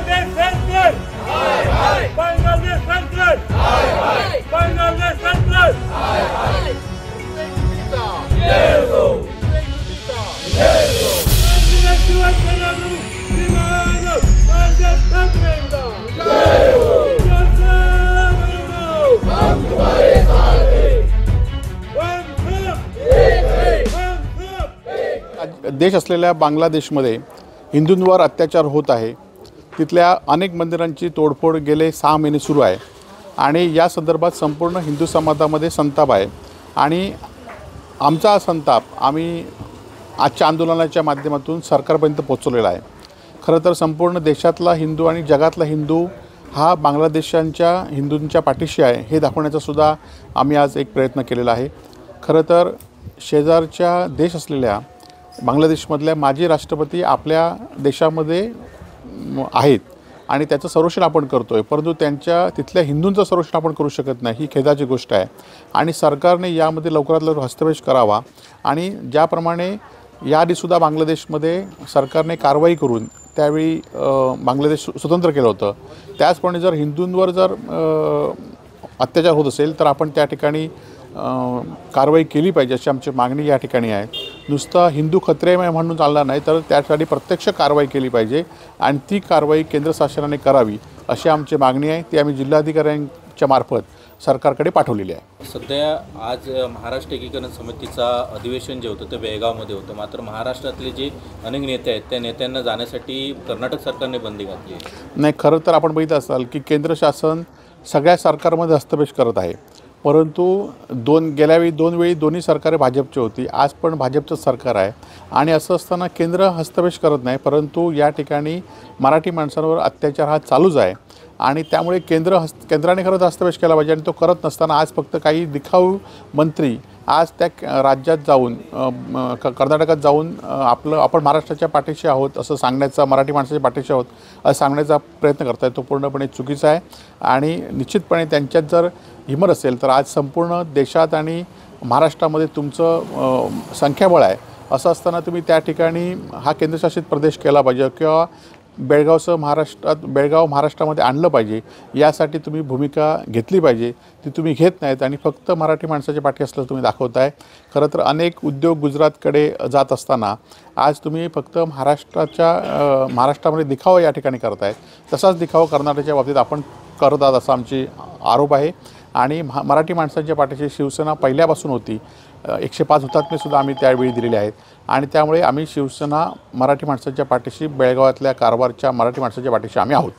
बांग्लादेश सरकार हाय हाय बांग्लादेश सरकार हाय हाय बांग्लादेश सरकार हाय हाय जय हो जय हो शिवसेनानु विमान बांग्लादेश सरकार जय हो हम तुम्हारे साथ हैं देश असलेल्या बांगलादेशमध्ये हिंदूंवर अत्याचार होत आहे। तिथल्या अनेक मंदिरांची तोडफोड गेले 6 महिने सुरू आहे आणि या संदर्भात संपूर्ण हिंदू समाजामध्ये संताप आहे आणि आमचा संताप आम्ही आजच्या आंदोलनाच्या माध्यमातून सरकारपर्यंत पोहोचवलेला आहे। खरं तर संपूर्ण देशातला हिंदू आणि जगातला हिंदू हा बांगलादेशांच्या हिंदूंच्या पाठीशी आहे हे दाखवण्याचा सुद्धा आम्ही आज एक प्रयत्न केलेला आहे। खरं तर शेजारच्या देश असलेल्या बांगलादेशमधल्या माजी राष्ट्रपती आपल्या देशामध्ये आहेत आणि त्याचं संरक्षण आपण करतो आहे, परंतु त्यांच्या तिथल्या हिंदूंचं संरक्षण आपण करू शकत नाही, ही खेदाची गोष्ट आहे आणि सरकारने यामध्ये लवकरात लवकर हस्तक्षेप करावा। आणि ज्याप्रमाणे याआधीसुद्धा बांगलादेशमध्ये सरकारने कारवाई करून त्यावेळी बांगलादेश स्वतंत्र केलं होतं, त्याचप्रमाणे जर हिंदूंवर जर अत्याचार होत असेल तर आपण त्या ठिकाणी कारवाई केली पाहिजे अशी आमची मागणी या ठिकाणी आहे। नुसतं हिंदू खत्रे म्हणून चालणार नाही तर त्यासाठी प्रत्यक्ष कारवाई केली पाहिजे आणि ती कारवाई केंद्र शासनाने करावी अशी आमची मागणी आहे। ती आम्ही जिल्हाधिकाऱ्यांच्या मार्फत सरकारकडे पाठवलेली आहे। सध्या आज महाराष्ट्र एकीकरण समितीचा अधिवेशन जे होतं ते बेळगावमध्ये होतं, मात्र महाराष्ट्रातले जे अनेक नेते आहेत त्या नेत्यांना जाण्यासाठी कर्नाटक सरकारने बंदी घातली आहे। नाही, खरं तर आपण बघितलं असाल की केंद्र शासन सगळ्या सरकारमध्ये हस्तक्षेप करत आहे, परंतु गेल्यावेळी 2 वेळी दोन्ही सरकारे भाजपची होती, आज पण भाजपचं सरकार आहे आणि असं असताना केंद्र हस्तक्षेप करत नाही, परंतु या ठिकाणी मराठी माणसांवर अत्याचार हा चालूच आहे आणि त्यामुळे केंद्राने खरंच हस्तक्षेप केला पाहिजे आणि तो करत नसताना आज फक्त काही दिखाऊ मंत्री आज त्या राज्यात जाऊन कर्नाटकात जाऊन आपण महाराष्ट्राच्या पाठीशी आहोत असं सांगण्याचा, मराठी माणसाच्या पाठीशी आहोत असं सांगण्याचा प्रयत्न करत आहे, तो पूर्णपणे चुकीचा आहे आणि निश्चितपणे त्यांच्यात जर हिंमत असेल तर आज संपूर्ण देशात आणि महाराष्ट्रामध्ये तुमचं संख्याबळ आहे, असं असताना तुम्ही त्या ठिकाणी हा केंद्रशासित प्रदेश केला पाहिजे किंवा बेळगाव महाराष्ट्रामध्ये आणलं पाहिजे, यासाठी तुम्ही भूमिका घेतली पाहिजे। ती तुम्ही घेत नाहीत आणि फक्त मराठी माणसाच्या पाठी असल्याचं तुम्ही दाखवताय। खरं तर अनेक उद्योग गुजरातकडे जात असताना आज तुम्ही फक्त महाराष्ट्रामध्ये दिखावा या ठिकाणी करतायत, तसाच दिखावा कर्नाटकच्या बाबतीत आपण करत आहात असा आमची आरोप आहे आणि मराठी माणसांच्या पाठीशी शिवसेना पहिल्यापासून होती। 105 हुतात्मेसुद्धा आम्ही त्यावेळी दिलेले आहेत आणि त्यामुळे आम्ही शिवसेना मराठी माणसांच्या पाठीशी, बेळगावातल्या कारवारच्या मराठी माणसांच्या पाठीशी आम्ही आहोत।